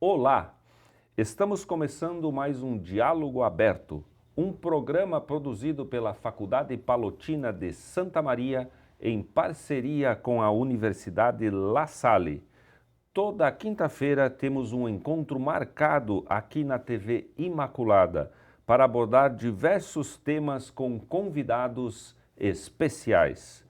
Olá! Estamos começando mais um Diálogo Aberto, um programa produzido pela Faculdade Palotina de Santa Maria em parceria com a Universidade La Salle. Toda quinta-feira temos um encontro marcado aqui na TV Imaculada para abordar diversos temas com convidados especiais.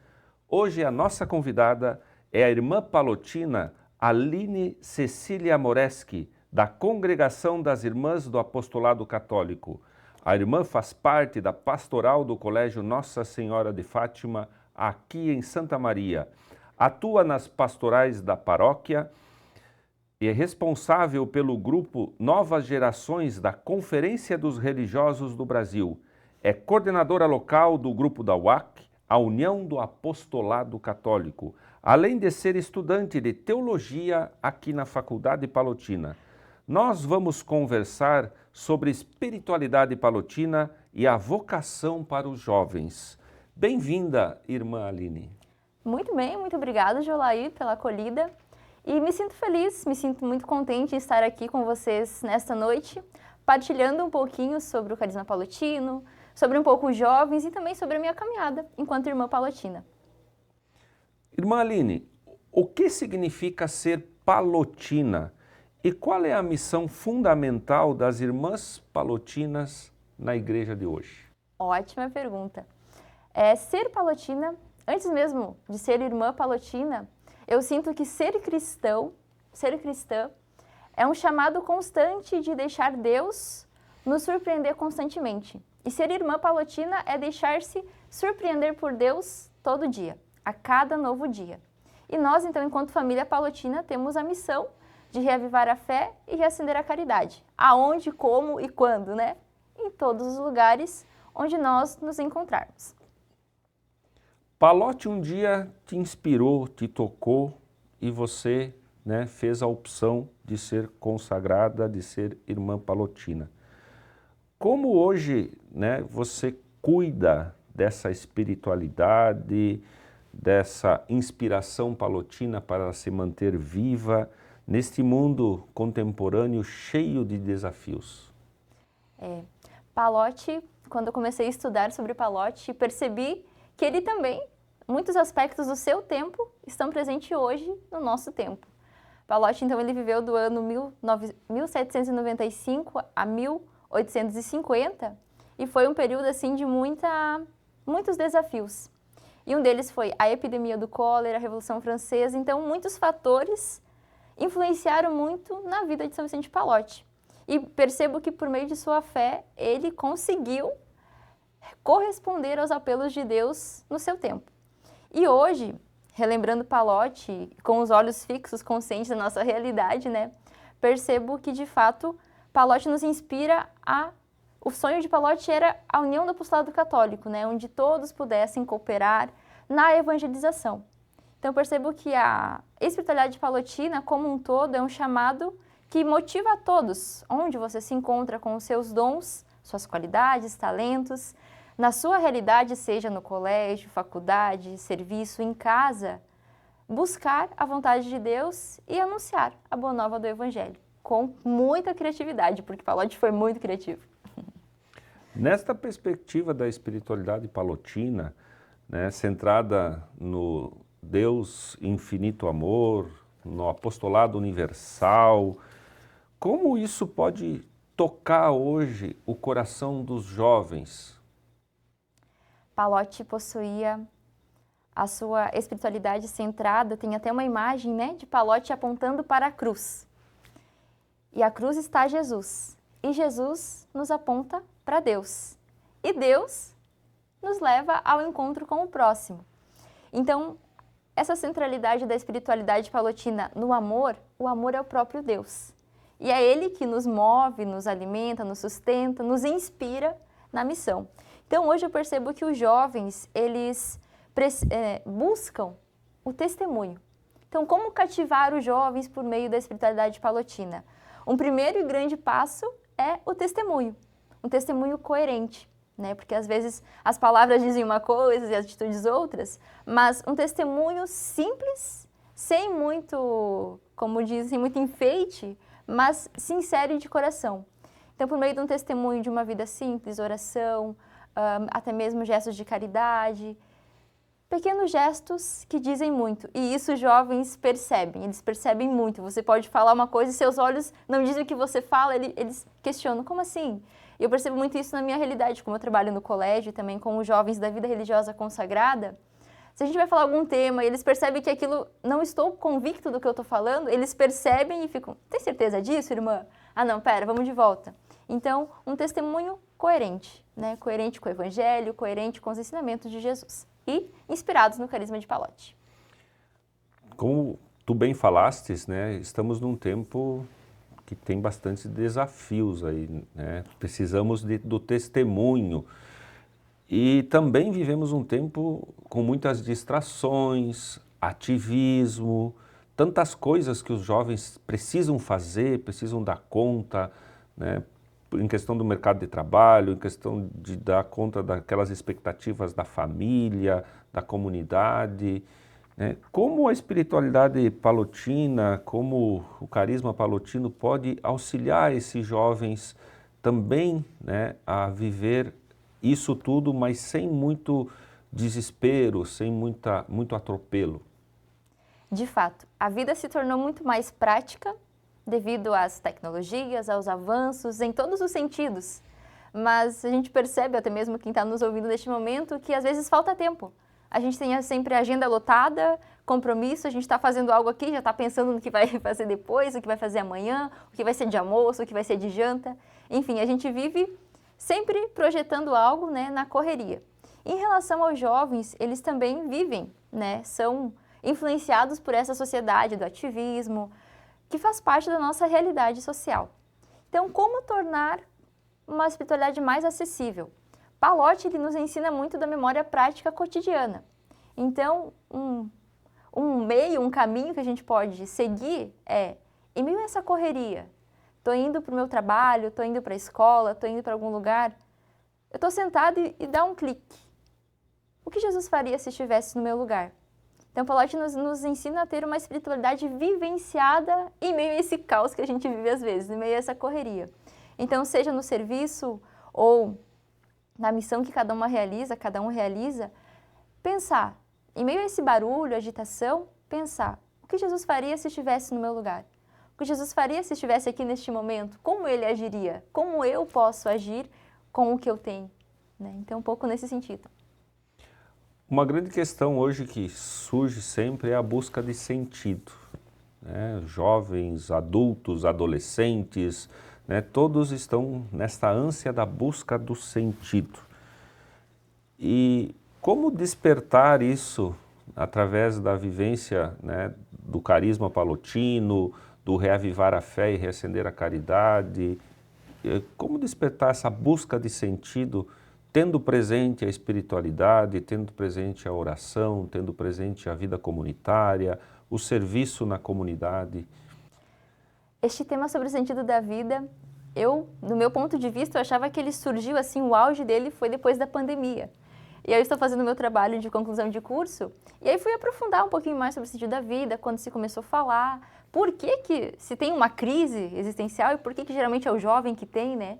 Hoje a nossa convidada é a irmã palotina Aline Cecília Moreschi, da Congregação das Irmãs do Apostolado Católico. A irmã faz parte da pastoral do Colégio Nossa Senhora de Fátima, aqui em Santa Maria. Atua nas pastorais da paróquia e é responsável pelo grupo Novas Gerações da Conferência dos Religiosos do Brasil. É coordenadora local do grupo da UAC, a União do Apostolado Católico, além de ser estudante de teologia aqui na Faculdade Palotina. Nós vamos conversar sobre espiritualidade palotina e a vocação para os jovens. Bem-vinda, irmã Aline. Muito bem, muito obrigada, Jolair, pela acolhida. E me sinto feliz, me sinto muito contente em estar aqui com vocês nesta noite, partilhando um pouquinho sobre o carisma palotino, sobre um pouco os jovens e também sobre a minha caminhada enquanto irmã palotina. Irmã Aline, o que significa ser palotina e qual é a missão fundamental das irmãs palotinas na igreja de hoje? Ótima pergunta. Ser palotina, antes mesmo de ser irmã palotina, eu sinto que ser cristã, é um chamado constante de deixar Deus nos surpreender constantemente. E ser irmã palotina é deixar-se surpreender por Deus todo dia, a cada novo dia. E nós, então, enquanto família palotina, temos a missão de reavivar a fé e reacender a caridade. Aonde, como e quando, né? Em todos os lugares onde nós nos encontrarmos. Palote um dia te inspirou, te tocou e você, fez a opção de ser consagrada, de ser irmã palotina. Como hoje, você cuida dessa espiritualidade, dessa inspiração palotina para se manter viva neste mundo contemporâneo cheio de desafios? Palote, quando eu comecei a estudar sobre Palote, percebi que ele também, muitos aspectos do seu tempo, estão presentes hoje no nosso tempo. Palote, então, ele viveu do ano 1795 a 1850 e foi um período, assim, de muitos desafios. E um deles foi a epidemia do cólera, a Revolução Francesa, então muitos fatores influenciaram muito na vida de São Vicente de Palote. E percebo que por meio de sua fé, ele conseguiu corresponder aos apelos de Deus no seu tempo. E hoje, relembrando Palote, com os olhos fixos, conscientes da nossa realidade, percebo que, de fato, Palote nos inspira O sonho de Palote era a união do apostolado católico, onde todos pudessem cooperar na evangelização. Então, percebo que a espiritualidade palotina, como um todo, é um chamado que motiva a todos, onde você se encontra com os seus dons, suas qualidades, talentos, na sua realidade, seja no colégio, faculdade, serviço, em casa, buscar a vontade de Deus e anunciar a boa nova do Evangelho, com muita criatividade, porque Palote foi muito criativo. Nesta perspectiva da espiritualidade palotina, centrada no Deus infinito amor, no apostolado universal, como isso pode tocar hoje o coração dos jovens? Palote possuía a sua espiritualidade centrada, tem até uma imagem, de Palote apontando para a cruz. E a cruz está Jesus. E Jesus nos aponta para Deus. E Deus nos leva ao encontro com o próximo. Então, essa centralidade da espiritualidade palotina no amor, o amor é o próprio Deus. E é Ele que nos move, nos alimenta, nos sustenta, nos inspira na missão. Então, hoje eu percebo que os jovens, eles buscam o testemunho. Então, como cativar os jovens por meio da espiritualidade palotina? Um primeiro e grande passo é o testemunho, um testemunho coerente, porque às vezes as palavras dizem uma coisa e as atitudes outras, mas um testemunho simples, sem muito, como dizem, muito enfeite, mas sincero e de coração. Então, por meio de um testemunho de uma vida simples, oração, até mesmo gestos de caridade, pequenos gestos que dizem muito. E isso os jovens percebem, eles percebem muito. Você pode falar uma coisa e seus olhos não dizem o que você fala, eles questionam, como assim? E eu percebo muito isso na minha realidade, como eu trabalho no colégio, também com os jovens da vida religiosa consagrada. Se a gente vai falar algum tema e eles percebem que aquilo, não estou convicto do que eu estou falando, eles percebem e ficam, tem certeza disso, irmã? Ah, não, pera, vamos de volta. Então, um testemunho coerente, né? Coerente com o Evangelho, coerente com os ensinamentos de Jesus e inspirados no carisma de Pallotti. Como tu bem falastes, né, estamos num tempo que tem bastante desafios aí, né? Precisamos do testemunho. E também vivemos um tempo com muitas distrações, ativismo, tantas coisas que os jovens precisam fazer, precisam dar conta, né? Em questão do mercado de trabalho, em questão de dar conta daquelas expectativas da família, da comunidade, né? Como a espiritualidade pallotina, como o carisma pallottino pode auxiliar esses jovens também, né, a viver isso tudo, mas sem muito desespero, sem muito atropelo? De fato, a vida se tornou muito mais prática devido às tecnologias, aos avanços em todos os sentidos. Mas a gente percebe, até mesmo quem está nos ouvindo neste momento, que às vezes falta tempo. A gente tem sempre a agenda lotada, compromisso, a gente está fazendo algo aqui, já está pensando no que vai fazer depois, o que vai fazer amanhã, o que vai ser de almoço, o que vai ser de janta. Enfim, a gente vive sempre projetando algo, né, na correria. Em relação aos jovens, eles também vivem, né, são influenciados por essa sociedade do ativismo, que faz parte da nossa realidade social. Então, como tornar uma espiritualidade mais acessível? Pallotti, ele nos ensina muito da memória prática cotidiana. Então, um meio, um caminho que a gente pode seguir é, em meio a essa correria, estou indo para o meu trabalho, estou indo para a escola, estou indo para algum lugar, eu estou sentado e dá um clique. O que Jesus faria se estivesse no meu lugar? Então, Pallotti nos ensina a ter uma espiritualidade vivenciada em meio a esse caos que a gente vive às vezes, em meio a essa correria. Então, seja no serviço ou na missão que cada um realiza, pensar, em meio a esse barulho, agitação, pensar, o que Jesus faria se estivesse no meu lugar? O que Jesus faria se estivesse aqui neste momento? Como ele agiria? Como eu posso agir com o que eu tenho? Né? Então, um pouco nesse sentido. Uma grande questão hoje que surge sempre é a busca de sentido, né? Jovens, adultos, adolescentes, né? Todos estão nesta ânsia da busca do sentido. E como despertar isso através da vivência, né, do carisma pallottino, do reavivar a fé e reacender a caridade? Como despertar essa busca de sentido tendo presente a espiritualidade, tendo presente a oração, tendo presente a vida comunitária, o serviço na comunidade? Este tema sobre o sentido da vida, do meu ponto de vista, eu achava que ele surgiu assim, o auge dele foi depois da pandemia. E eu estou fazendo meu trabalho de conclusão de curso, e aí fui aprofundar um pouquinho mais sobre o sentido da vida, quando se começou a falar, por que se tem uma crise existencial e por que geralmente é o jovem que tem, né?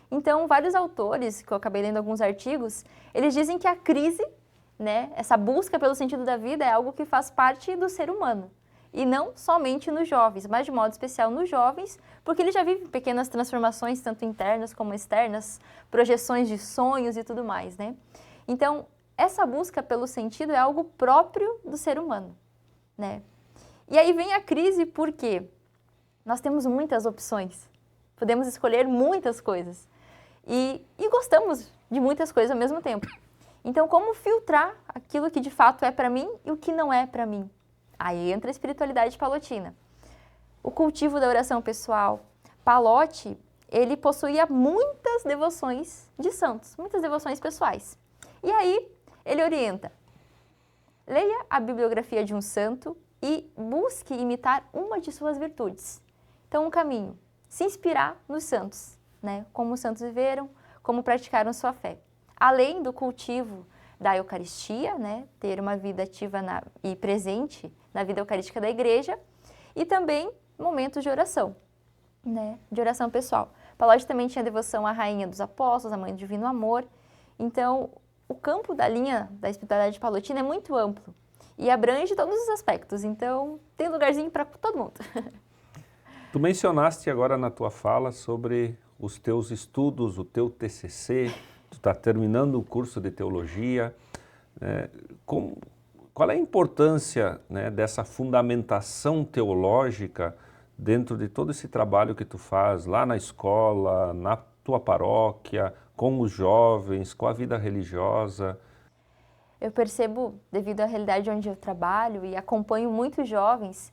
Então, vários autores, que eu acabei lendo alguns artigos, eles dizem que a crise, né, essa busca pelo sentido da vida é algo que faz parte do ser humano. E não somente nos jovens, mas de modo especial nos jovens, porque eles já vivem pequenas transformações, tanto internas como externas, projeções de sonhos e tudo mais, né? Então, essa busca pelo sentido é algo próprio do ser humano, né? E aí vem a crise porque nós temos muitas opções, podemos escolher muitas coisas. E gostamos de muitas coisas ao mesmo tempo. Então, como filtrar aquilo que de fato é para mim e o que não é para mim? Aí entra a espiritualidade pallotina. O cultivo da oração pessoal. Pallotti, ele possuía muitas devoções de santos, muitas devoções pessoais. E aí, ele orienta, leia a bibliografia de um santo e busque imitar uma de suas virtudes. Então, um caminho, se inspirar nos santos. Né, como os santos viveram, como praticaram sua fé. Além do cultivo da Eucaristia, né, ter uma vida ativa e presente na vida eucarística da igreja, e também momentos de oração. né, de oração pessoal. Palote também tinha devoção à Rainha dos Apóstolos, à Mãe do Divino Amor. Então, o campo da linha da espiritualidade palotina é muito amplo e abrange todos os aspectos. Então, tem lugarzinho para todo mundo. Tu mencionaste agora na tua fala sobre os teus estudos, o teu TCC, tu está terminando o curso de teologia. Qual é a importância, né, dessa fundamentação teológica dentro de todo esse trabalho que tu faz lá na escola, na tua paróquia, com os jovens, com a vida religiosa? Eu percebo, devido à realidade onde eu trabalho e acompanho muitos jovens,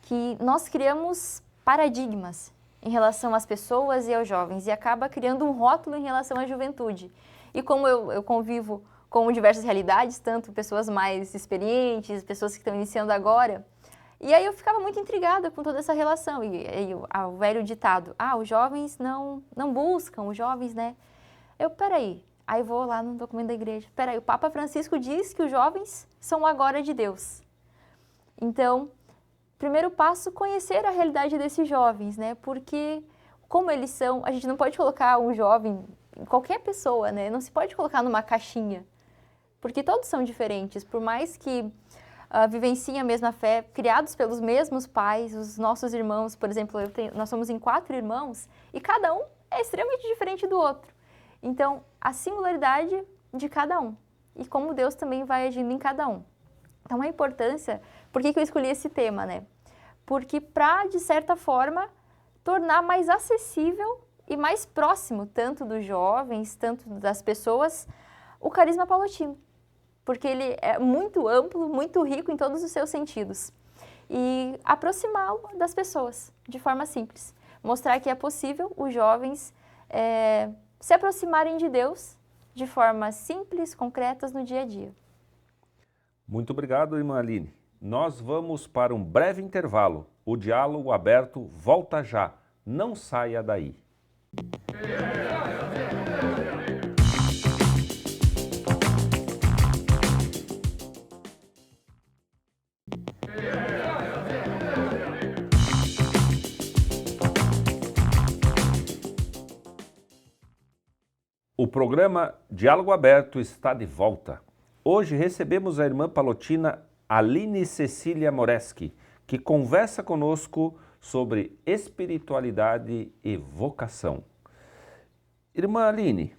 que nós criamos paradigmas em relação às pessoas e aos jovens e acaba criando um rótulo em relação à juventude. E como eu convivo com diversas realidades, tanto pessoas mais experientes, pessoas que estão iniciando agora, e aí eu ficava muito intrigada com toda essa relação. E o velho ditado, os jovens não buscam, os jovens, né? Peraí, aí vou lá no documento da igreja, peraí, o Papa Francisco diz que os jovens são agora de Deus. Então, primeiro passo, conhecer a realidade desses jovens, né? Porque como eles são, a gente não pode colocar um jovem, qualquer pessoa, né? Não se pode colocar numa caixinha, porque todos são diferentes, por mais que vivenciem a mesma fé, criados pelos mesmos pais, os nossos irmãos, por exemplo, nós somos em 4 irmãos e cada um é extremamente diferente do outro. Então, a singularidade de cada um e como Deus também vai agindo em cada um. Então, a importância, por que eu escolhi esse tema, né? Porque para, de certa forma, tornar mais acessível e mais próximo, tanto dos jovens, tanto das pessoas, o carisma palotino. Porque ele é muito amplo, muito rico em todos os seus sentidos. E aproximá-lo das pessoas, de forma simples. Mostrar que é possível os jovens se aproximarem de Deus de formas simples, concretas no dia a dia. Muito obrigado, irmã Aline. Nós vamos para um breve intervalo. O Diálogo Aberto volta já. Não saia daí. O programa Diálogo Aberto está de volta. Hoje recebemos a irmã palotina Aline Cecília Moreschi, que conversa conosco sobre espiritualidade e vocação. Irmã Aline,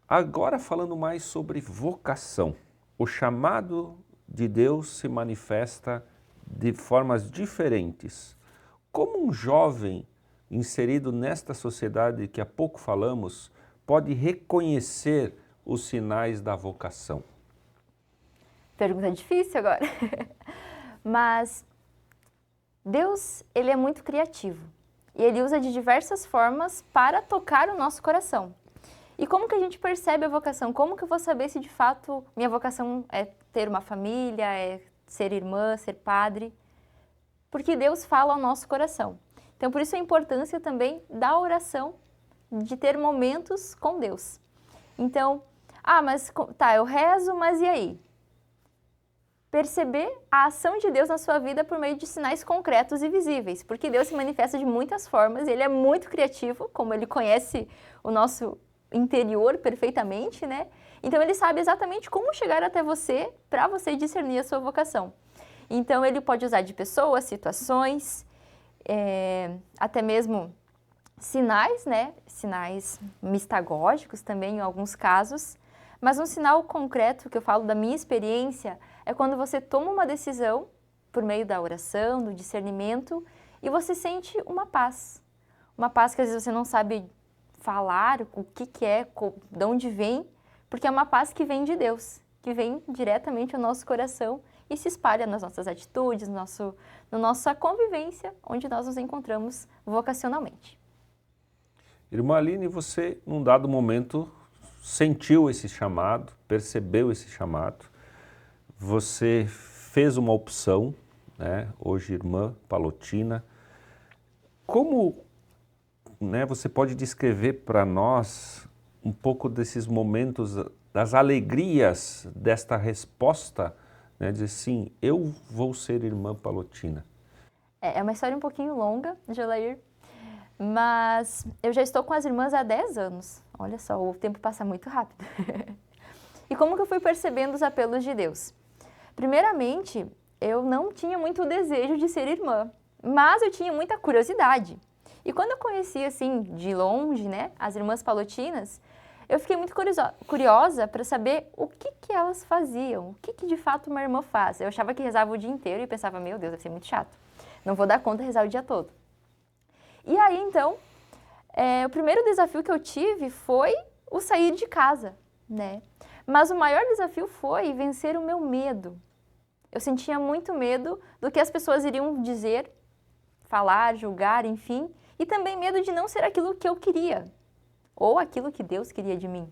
agora falando mais sobre vocação. O chamado de Deus se manifesta de formas diferentes. Como um jovem inserido nesta sociedade que há pouco falamos pode reconhecer os sinais da vocação? Pergunta difícil agora. Mas Deus, ele é muito criativo e ele usa de diversas formas para tocar o nosso coração. E como que a gente percebe a vocação? Como que eu vou saber se de fato minha vocação é ter uma família, é ser irmã, ser padre? Porque Deus fala ao nosso coração. Então, por isso a importância também da oração, de ter momentos com Deus. Então, mas tá, eu rezo, mas e aí? Perceber a ação de Deus na sua vida por meio de sinais concretos e visíveis, porque Deus se manifesta de muitas formas, ele é muito criativo, como ele conhece o nosso interior perfeitamente, né? Então ele sabe exatamente como chegar até você para você discernir a sua vocação. Então ele pode usar de pessoas, situações, até mesmo sinais, né? Sinais mistagógicos também em alguns casos, mas um sinal concreto que eu falo da minha experiência é quando você toma uma decisão por meio da oração, do discernimento e você sente uma paz que às vezes você não sabe falar o que é, de onde vem, porque é uma paz que vem de Deus, que vem diretamente ao nosso coração e se espalha nas nossas atitudes, na nossa convivência, onde nós nos encontramos vocacionalmente. Irmã Aline, você, num dado momento, sentiu esse chamado, percebeu esse chamado, você fez uma opção, né, hoje irmã palotina. Como, né, você pode descrever para nós um pouco desses momentos, das alegrias desta resposta, né, dizer sim, eu vou ser irmã palotina? É uma história um pouquinho longa, Jolair, Mas eu já estou com as irmãs há 10 anos. Olha só, o tempo passa muito rápido. E como que eu fui percebendo os apelos de Deus? Primeiramente, eu não tinha muito desejo de ser irmã, mas eu tinha muita curiosidade. E quando eu conheci, assim, de longe, né, as irmãs palotinas, eu fiquei muito curiosa para saber o que elas faziam, o que de fato uma irmã faz. Eu achava que rezava o dia inteiro e pensava, meu Deus, deve ser muito chato. Não vou dar conta de rezar o dia todo. E aí, então, o primeiro desafio que eu tive foi o sair de casa, né? Mas o maior desafio foi vencer o meu medo. Eu sentia muito medo do que as pessoas iriam dizer, falar, julgar, enfim, e também medo de não ser aquilo que eu queria, ou aquilo que Deus queria de mim.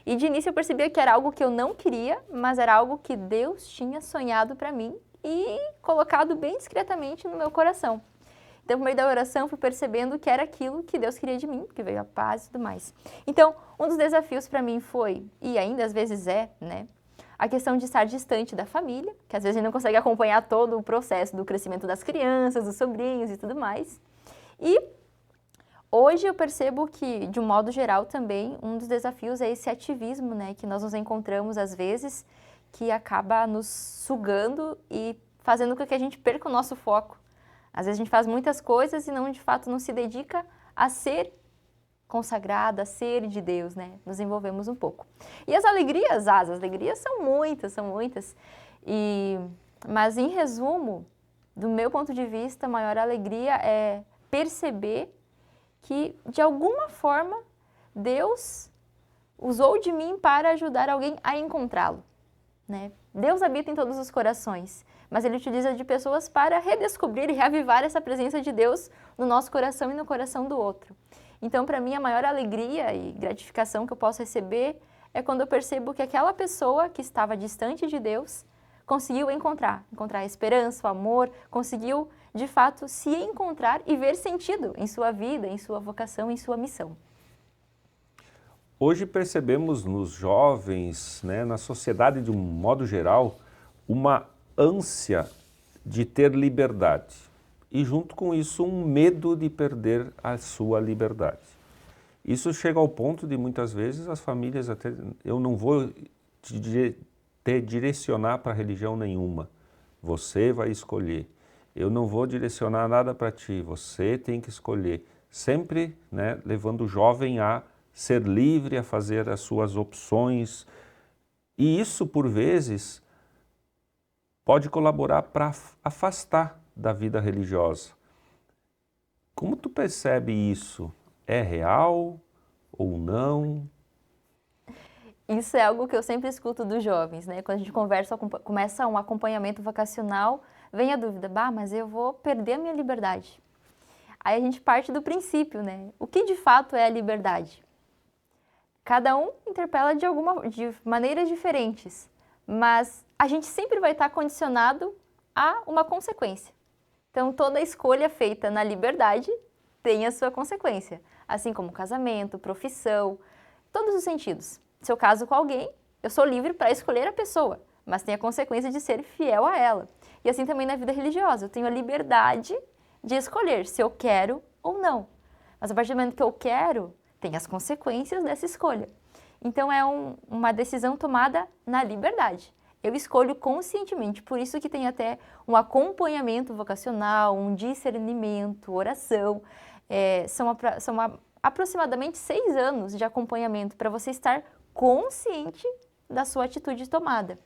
E de início eu percebia que era algo que eu não queria, mas era algo que Deus tinha sonhado para mim e colocado bem discretamente no meu coração. Então, por meio da oração, fui percebendo que era aquilo que Deus queria de mim, que veio a paz e tudo mais. Então, um dos desafios para mim foi, e ainda às vezes é, né, a questão de estar distante da família, que às vezes a gente não consegue acompanhar todo o processo do crescimento das crianças, dos sobrinhos e tudo mais. E hoje eu percebo que, de um modo geral também, um dos desafios é esse ativismo, né, que nós nos encontramos às vezes, que acaba nos sugando e fazendo com que a gente perca o nosso foco. Às vezes a gente faz muitas coisas e não, de fato, não se dedica a ser consagrada, a ser de Deus, né? Nos envolvemos um pouco. E as alegrias, as alegrias são muitas, mas em resumo, do meu ponto de vista, a maior alegria é perceber que, de alguma forma, Deus usou de mim para ajudar alguém a encontrá-lo, né? Deus habita em todos os corações, mas Ele utiliza de pessoas para redescobrir e reavivar essa presença de Deus no nosso coração e no coração do outro. Então, para mim, a maior alegria e gratificação que eu posso receber é quando eu percebo que aquela pessoa que estava distante de Deus conseguiu encontrar a esperança, o amor, conseguiu, de fato, se encontrar e ver sentido em sua vida, em sua vocação, em sua missão. Hoje percebemos nos jovens, né, na sociedade de um modo geral, uma ânsia de ter liberdade e junto com isso um medo de perder a sua liberdade. Isso chega ao ponto de muitas vezes as famílias até, eu não vou te direcionar para religião nenhuma, você vai escolher. Eu não vou direcionar nada para ti, você tem que escolher. Sempre, né, levando o jovem a ser livre, a fazer as suas opções. E isso, por vezes, pode colaborar para afastar da vida religiosa. Como tu percebe isso? É real ou não? Isso é algo que eu sempre escuto dos jovens, né? Quando a gente começa um acompanhamento vocacional, vem a dúvida, mas eu vou perder a minha liberdade. Aí a gente parte do princípio, né? O que de fato é a liberdade? Cada um interpela de maneiras diferentes, mas a gente sempre vai estar condicionado a uma consequência. Então, toda escolha feita na liberdade tem a sua consequência, assim como casamento, profissão, todos os sentidos. Se eu caso com alguém, eu sou livre para escolher a pessoa, mas tem a consequência de ser fiel a ela. E assim também na vida religiosa, eu tenho a liberdade de escolher se eu quero ou não. Mas a partir do momento que eu quero, tem as consequências dessa escolha. Então é uma decisão tomada na liberdade. Eu escolho conscientemente, por isso que tem até um acompanhamento vocacional, um discernimento, oração. São aproximadamente 6 anos de acompanhamento para você estar consciente da sua atitude tomada.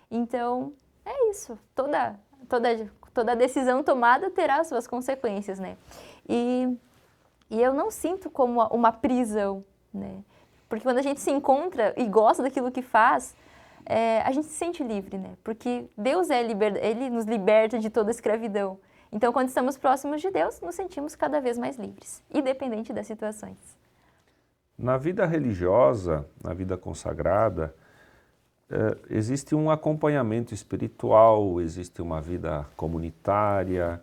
Então, é isso. Toda decisão tomada terá suas consequências, né? E eu não sinto como uma prisão, né? Porque quando a gente se encontra e gosta daquilo que faz, a gente se sente livre, né? Porque Deus Ele nos liberta de toda escravidão. Então, quando estamos próximos de Deus, nos sentimos cada vez mais livres, independente das situações. Na vida religiosa, na vida consagrada, existe um acompanhamento espiritual, existe uma vida comunitária,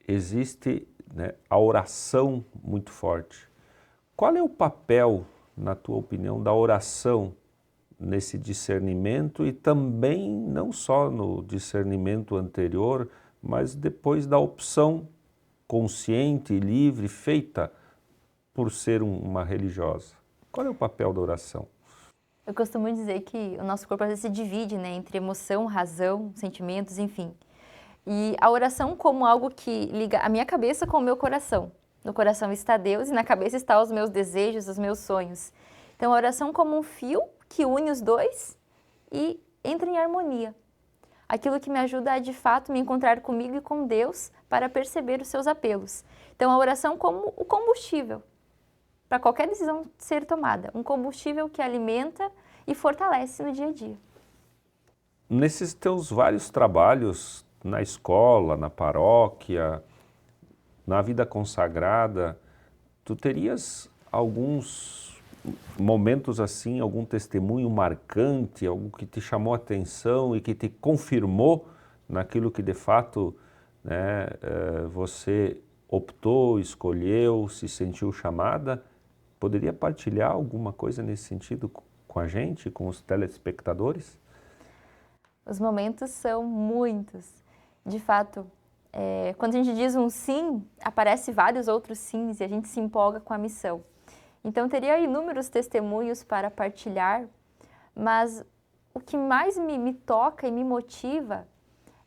existe, né, a oração muito forte. Qual é o papel, na tua opinião, da oração nesse discernimento e também não só no discernimento anterior, mas depois da opção consciente e livre feita por ser uma religiosa? Qual é o papel da oração? Eu costumo dizer que o nosso corpo às vezes se divide, né, entre emoção, razão, sentimentos, enfim. E a oração como algo que liga a minha cabeça com o meu coração. No coração está Deus e na cabeça estão os meus desejos, os meus sonhos. Então a oração como um fio que une os dois e entra em harmonia. Aquilo que me ajuda a, de fato, me encontrar comigo e com Deus para perceber os seus apelos. Então a oração como o combustível para qualquer decisão ser tomada. Um combustível que alimenta e fortalece no dia a dia. Nesses teus vários trabalhos, na escola, na paróquia, na vida consagrada, tu terias alguns momentos assim, algum testemunho marcante, algo que te chamou a atenção e que te confirmou naquilo que de fato, né, você optou, escolheu, se sentiu chamada? Poderia partilhar alguma coisa nesse sentido com a gente, com os telespectadores? Os momentos são muitos. De fato, quando a gente diz um sim, aparece vários outros sims e a gente se empolga com a missão. Então, teria inúmeros testemunhos para partilhar, mas o que mais me toca e me motiva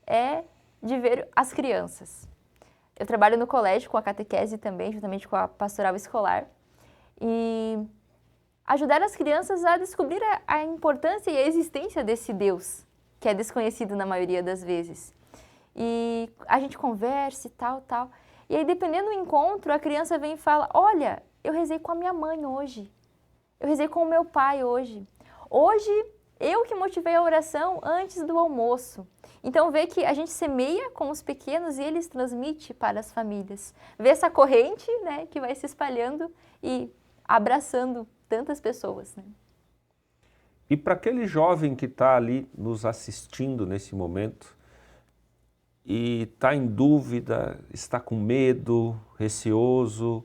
é de ver as crianças. Eu trabalho no colégio com a catequese também, juntamente com a pastoral escolar, e ajudar as crianças a descobrir a importância e a existência desse Deus, que é desconhecido na maioria das vezes. E a gente conversa e tal. E aí, dependendo do encontro, a criança vem e fala, olha, eu rezei com a minha mãe hoje. Eu rezei com o meu pai hoje. Hoje, eu que motivei a oração antes do almoço. Então, vê que a gente semeia com os pequenos e eles transmitem para as famílias. Vê essa corrente, né, que vai se espalhando e abraçando tantas pessoas, né? E para aquele jovem que está ali nos assistindo nesse momento, e está em dúvida, está com medo, receoso,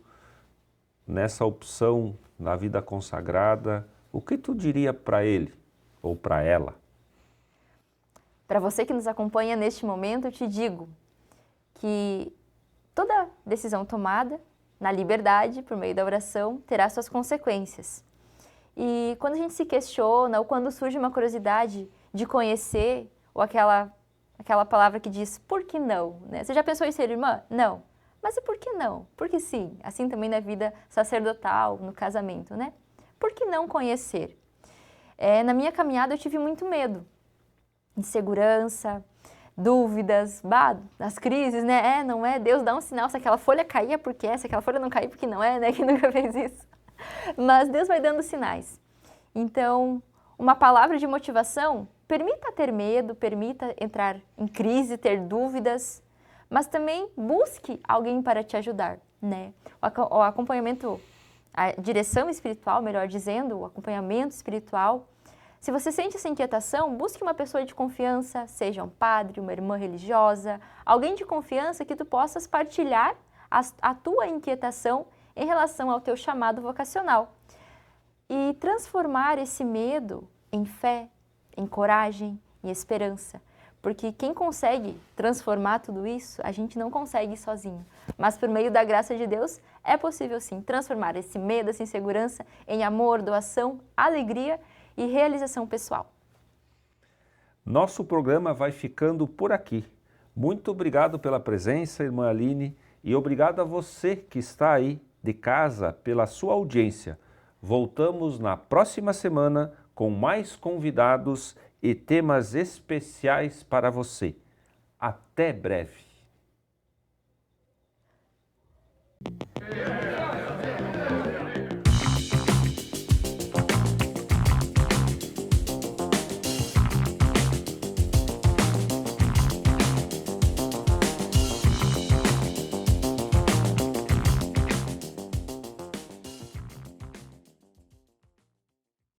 nessa opção na vida consagrada, o que tu diria para ele ou para ela? Para você que nos acompanha neste momento, eu te digo que toda decisão tomada na liberdade, por meio da oração, terá suas consequências. E quando a gente se questiona, ou quando surge uma curiosidade de conhecer, ou aquela palavra que diz, por que não? Né? Você já pensou em ser irmã? Não. Mas e por que não? Porque sim, assim também na vida sacerdotal, no casamento, né? Por que não conhecer? Na minha caminhada eu tive muito medo, insegurança, dúvidas, as crises, né? Não é? Deus dá um sinal, se aquela folha cair é porque é, se aquela folha não cair porque não é, né? Que nunca fez isso. Mas Deus vai dando sinais. Então, uma palavra de motivação, permita ter medo, permita entrar em crise, ter dúvidas, mas também busque alguém para te ajudar, né? O acompanhamento, a direção espiritual, melhor dizendo, o acompanhamento espiritual. Se você sente essa inquietação, busque uma pessoa de confiança, seja um padre, uma irmã religiosa, alguém de confiança que tu possas partilhar a tua inquietação em relação ao teu chamado vocacional. E transformar esse medo em fé, em coragem, em esperança. Porque quem consegue transformar tudo isso, a gente não consegue sozinho. Mas por meio da graça de Deus, é possível sim transformar esse medo, essa insegurança em amor, doação, alegria e realização pessoal. Nosso programa vai ficando por aqui. Muito obrigado pela presença, irmã Aline, e obrigado a você que está aí de casa pela sua audiência. Voltamos na próxima semana com mais convidados e temas especiais para você. Até breve!